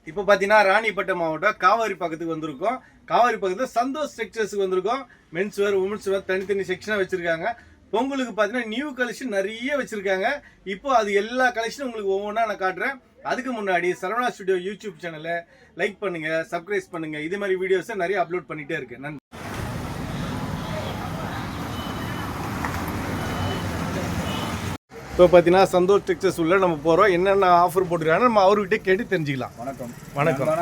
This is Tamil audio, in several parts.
இப்போ பார்த்தீங்கன்னா ராணிப்பேட்டை மாவட்டம் காவாரி பக்கத்துக்கு வந்திருக்கோம். காவாரி பக்கத்தில் சந்தோஷ் டெக்ஸ்டைல்ஸ்க்கு வந்திருக்கோம். மென்ஸ் வேர், உமன்ஸ் வேர் தனித்தனி செக்ஷனாக வச்சுருக்காங்க. பொங்கலுக்கு பார்த்தீங்கன்னா நியூ கலெக்ஷன் நிறைய வச்சுருக்காங்க. இப்போ அது எல்லா கலெக்ஷனும் உங்களுக்கு ஒவ்வொன்றா நான் காட்டுறேன். அதுக்கு முன்னாடி சரவணா ஸ்டுடியோ யூடியூப் சேனலை லைக் பண்ணுங்கள், சப்ஸ்கிரைப் பண்ணுங்கள். இது மாதிரி வீடியோஸை நிறைய அப்லோட் பண்ணிகிட்டே இருக்கேன். நன்றி. இப்போ பார்த்தீங்கன்னா சந்தோஷ் டெக்ஸ்டைல்ஸ் உள்ள நம்ம போகிறோம். என்னென்ன ஆஃபர் போட்டுருக்காங்க நம்ம அவர்கிட்ட கேட்டு தெரிஞ்சுக்கலாம். வணக்கம்.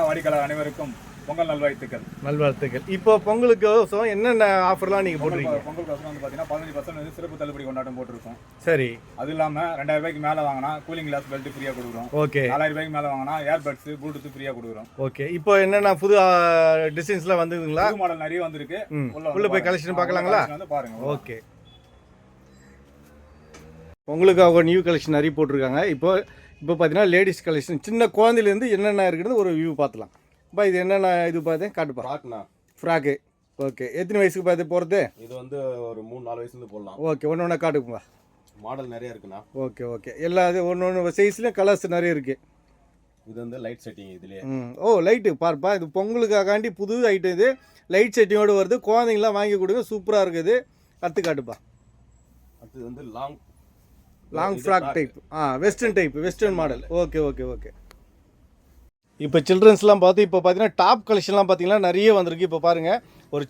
வாடிக்கையாளர் அனைவருக்கும் பொங்கல் நல்வாழ்த்துக்கள். இப்போ பொங்கலுக்கு என்னென்ன ஆஃபர்லாம் நீங்கள் போட்டுருக்கீங்க? பொங்கலுக்கு வந்து பார்த்தீங்கன்னா 15% சிறப்பு தள்ளுபடி கொண்டாட்டம் போட்டிருக்கோம். சரி. அது இல்லாமல் 2000 ரூபாய்க்கு மேலே வாங்கினா கூலிங் கிளாஸ் பெல்ட் ஃப்ரீயாக கொடுக்குறோம். ஓகே. 4000 ரூபாய்க்கு மேலே வாங்கினா ஏர்பட்ஸ் ப்ளூடூத் ஃப்ரீயாக கொடுக்குறோம். ஓகே. இப்போ என்னென்ன புது டிசைன்ஸ்லாம் வந்துதுங்களா? புது மாடல் நிறைய வந்திருக்கு. உள்ள போய் கலெக்ஷன் பார்க்கலாங்களா? பாருங்க. ஓகே. உங்களுக்கு அவங்க நியூ கலெக்ஷன் நிறைய போட்டிருக்காங்க. இப்போ பார்த்தீங்கன்னா லேடிஸ் கலெக்ஷன் சின்ன குழந்தையிலேருந்து என்னென்ன இருக்குன்னு ஒரு வியூ பார்த்துலாம். இப்போ இது என்னென்ன இது பார்த்தேன் காட்டுப்பா. ஃப்ராக்கு. ஓகே. எத்தனை வயசுக்கு பார்த்து போகிறது? இது வந்து ஒரு 3-4 வயசுலேருந்து போடலாம். ஓகே. ஒன்று ஒன்றா காட்டுப்பா. மாடல் நிறைய இருக்குண்ணா. ஓகே. எல்லா இது ஒன்று சைஸ்லேயும் கலர்ஸ் நிறைய இருக்குது. இது வந்து லைட் செட்டிங் இதுலேயே. லைட்டு பார்ப்பா. இது பொங்கலுக்காண்டி புது ஐட்டம். இது லைட் செட்டிங்கோடு வருது. குழந்தைங்களாம் வாங்கி கொடுங்க, சூப்பராக இருக்குது. அடுத்து காட்டுப்பா. அடுத்தது வந்து long frock type. Western model. Okay. இப்போ சில்ட்ரன்ஸ்லாம் பார்த்து இப்போ பார்த்தீங்கன்னா டாப் கலெக்ஷன்லாம் பார்த்தீங்கன்னா நிறைய வந்திருக்கு. இப்போ பாருங்கள்,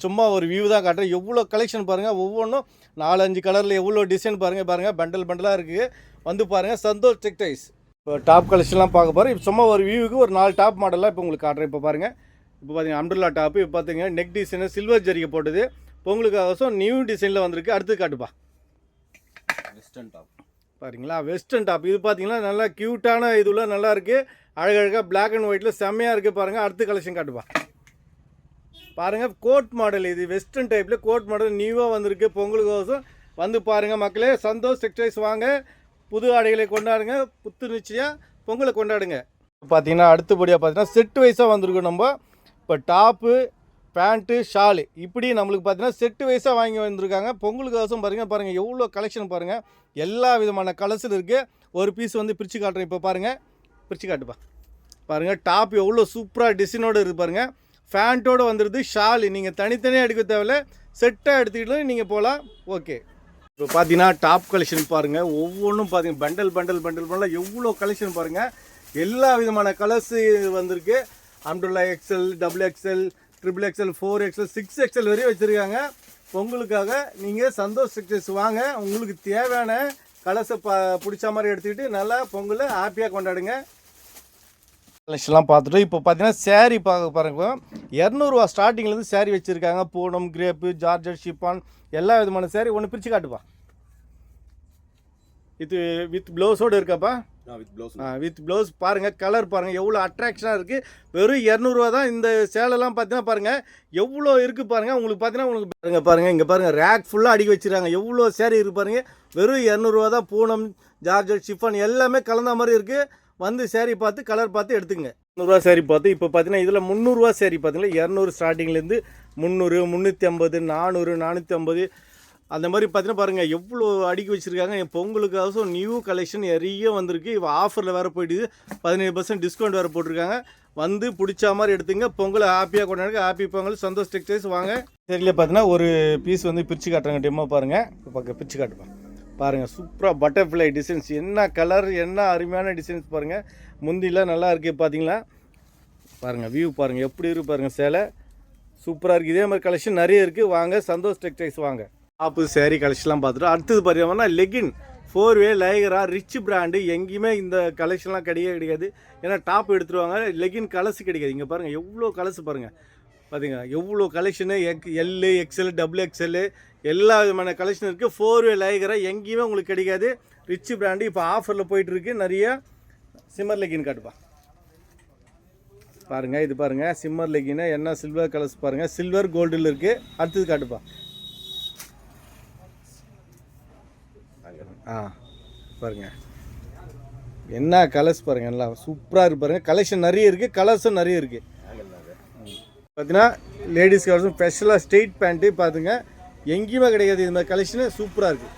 சும்மா ஒரு வியூ தான் காட்டுறேன். எவ்வளோ கலெக்ஷன் பாருங்கள். ஒவ்வொன்றும் 4-5 கலரில் எவ்வளோ டிசைன் பாருங்கள். பண்டலாக இருக்குது. வந்து பாருங்கள் சந்தோஷ் டெக்ஸ்டைல்ஸ். இப்போ டாப் கலெக்ஷன்லாம் பார்க்க போகிறேன். இப்போ சும்மா ஒரு வியூவுக்கு ஒரு 4 டாப் மாடலாக இப்போ உங்களுக்கு காட்டுறேன். இப்போ பாருங்கள். இப்போ பார்த்தீங்கன்னா அம்ப்ரெல்லா டாப்பு. இப்போ பார்த்தீங்கன்னா நெக் டிசைனு சில்வர் ஜரிகை போட்டது. பொங்கலுக்காக நியூ டிசைனில் வந்திருக்கு. அடுத்து காட்டுப்பா. வெஸ்டர்ன் டாப் பாருங்களா, வெஸ்டர்ன் டாப். இது பார்த்தீங்கன்னா நல்லா க்யூட்டான இதுல நல்லா இருக்குது. அழகழகாக பிளாக் அண்ட் ஒயிட்டில் செம்மையாக இருக்குது பாருங்கள். அடுத்த கலெக்ஷன் காட்டுப்பா. பாருங்கள், கோட் மாடல். இது வெஸ்டர்ன் டைப்பில் கோட் மாடல் நியூவாக வந்திருக்கு. பொங்கலுக்கு வந்து பாருங்கள் மக்களே. சந்தோஷ் டெக்ஸ்டைல்ஸ் வாங்க, புது ஆடைகளை கொண்டாடுங்க, புத்து நிச்சயம் பொங்கலை கொண்டாடுங்க. பார்த்தீங்கன்னா அடுத்தபடியாக பார்த்தீங்கன்னா செட்டு வைஸாக வந்திருக்கும். நம்ம இப்போ டாப்பு, பேண்ட்டு, ஷாலு இப்படி நம்மளுக்கு பார்த்தீங்கன்னா செட்டு வைஸாக வாங்கி வந்திருக்காங்க. பொங்கலுக்கு பாருங்கள் எவ்வளோ கலெக்ஷன் பாருங்கள். எல்லா விதமான கலர்ஸில் இருக்குது. ஒரு பீஸ் வந்து பிரித்து காட்டுறேன். இப்போ பாருங்கள், பிரித்து காட்டுப்பா. பாருங்கள், டாப் எவ்வளோ சூப்பராக டிசைனோடு இருக்குது பாருங்கள். ஃபேண்ட்டோடு வந்துடுது. ஷாலு நீங்கள் தனித்தனியாக எடுக்க தேவையில்ல, செட்டாக எடுத்துக்கிட்டு நீங்கள் போகலாம். ஓகே. இப்போ பார்த்தீங்கன்னா டாப் கலெக்ஷன் பாருங்கள். ஒவ்வொன்றும் பார்த்தீங்கன்னா பண்டல் எவ்வளோ கலெக்ஷன் பாருங்கள். எல்லா விதமான கலர்ஸு வந்திருக்கு. Umbrella XL, XXL, XXL, 4XL, 6XL வரையும் வச்சுருக்காங்க. பொங்கலுக்காக நீங்கள் சந்தோஷ் டெக்ஸ்டைல்ஸ் வாங்க. உங்களுக்கு தேவையான கலர்ஸை பிடிச்ச மாதிரி எடுத்துக்கிட்டு நல்லா பொங்கலை ஹாப்பியாக கொண்டாடுங்க. கலெக்ஷன்லாம் பார்த்துட்டு இப்போ பார்த்தீங்கன்னா சேரீ பாருங்க. 200 ரூபா ஸ்டார்டிங்லேருந்து சேரீ வச்சுருக்காங்க. பூனம், கிரேப்பு, ஜார்ஜட், ஷிப்பான் எல்லா விதமான சேரீ. ஒன்று பிரித்து காட்டுப்பா. இது வித் ப்ளவுஸோடு இருக்காப்பா. வித் ப்ளவுஸ் பாருங்கள். கலர் பாருங்கள் எவ்வளோ அட்ராக்ஷனாக இருக்குது. வெறும் 200 ரூபா தான். இந்த சேலைலாம் பார்த்தீங்கன்னா பாருங்கள் எவ்வளோ இருக்குது பாருங்கள். உங்களுக்கு பார்த்தீங்கன்னா பாருங்கள் இங்கே பாருங்கள் ரேக் ஃபுல்லாக அடிக்க வச்சுருக்காங்க. எவ்வளோ சேரீ இருக்குது பாருங்கள். வெறும் 200 ரூபா தான். பூனம், ஜார்ஜட், ஷிஃபான் எல்லாமே கலந்த மாதிரி இருக்குது. வந்து சேரீ பார்த்து கலர் பார்த்து எடுத்துங்க. 200 ரூபா சேரீ பார்த்து இப்போ பார்த்தீங்கன்னா இதில் 300 ரூபா சேரீ பார்த்தீங்கன்னா 200 ஸ்டார்டிங்லேருந்து 300, 350, 400, 450 அந்த மாதிரி பார்த்தீங்கன்னா பாருங்கள் எவ்வளோ அடுக்கி வச்சுருக்காங்க. என் பொங்கலுக்காக நியூ கலெக்ஷன் நிறைய வந்திருக்கு. இப்போ ஆஃபரில் வேறு போயிட்டுது. 15% டிஸ்கவுண்ட் வேறு போட்டிருக்காங்க. வந்து பிடிச்ச மாதிரி எடுத்துங்க. பொங்கலை ஹாப்பியாக கொண்டாடுங்க. ஹாப்பி பொங்கல். சந்தோஷ் டெக்ஸ்டைல்ஸ் வாங்க. சரியில்லை பார்த்தீங்கன்னா ஒரு பீஸ் வந்து பிரித்து காட்டுறாங்க. டெமோ பாருங்கள். இப்போ பிரித்து காட்டுப்பேன். பாருங்கள் சூப்பராக பட்டர்ஃப்ளை டிசைன்ஸ். என்ன கலர், என்ன அருமையான டிசைன்ஸ் பாருங்கள். முந்திலாம் நல்லா இருக்குது பார்த்தீங்களா. பாருங்கள் வியூ பாருங்கள் எப்படி இருக்குது பாருங்கள். சேலை சூப்பராக இருக்குது. இதே மாதிரி கலெக்ஷன் நிறைய இருக்குது. வாங்க சந்தோஷ் டெக்ஸ்டைல்ஸ் வாங்க. டாப்பு சேரீ கலெக்ஷன்லாம் பார்த்துட்டு அடுத்தது பார்த்தீங்கன்னா லெகின் 4-வே லைகரா ரிச் பிராண்டு. எங்கேயுமே இந்த கலெக்ஷன்லாம் கிடையாது. ஏன்னா டாப் எடுத்துருவாங்க. லெகின் கலர்ஸ் கிடைக்காது. இங்கே பாருங்கள் எவ்வளோ கலர்ஸ் பாருங்கள். பார்த்தீங்க எவ்வளோ கலெக்ஷனு. L, XL, XXL எல்லா விதமான கலெக்ஷன் இருக்குது. 4-வே லைகரா எங்கேயுமே உங்களுக்கு கிடைக்காது. Rich brand. இப்போ ஆஃபரில் போயிட்டுருக்கு. நிறைய சிம்மர் லெகின் காட்டுப்பா. பாருங்கள் இது பாருங்கள் சிம்மர் லெகின்னு. என்ன சில்வர் கலர்ஸ் பாருங்கள். சில்வர் கோல்டில் இருக்குது. அடுத்தது காட்டுப்பா. பாருங்க என்ன கலர்ஸ் பாருங்கள். எல்லாம் சூப்பராக இருக்கு பாருங்கள். கலெக்ஷன் நிறைய இருக்குது. கலர்ஸும் நிறைய இருக்குது. பார்த்தீங்கன்னா லேடிஸ்க்கு ஸ்பெஷலாக ஸ்ட்ரெயிட் பேண்ட்டு பார்த்துங்க எங்கேயுமே கிடைக்காது. இது மாதிரி கலெக்ஷனு சூப்பராக இருக்குது.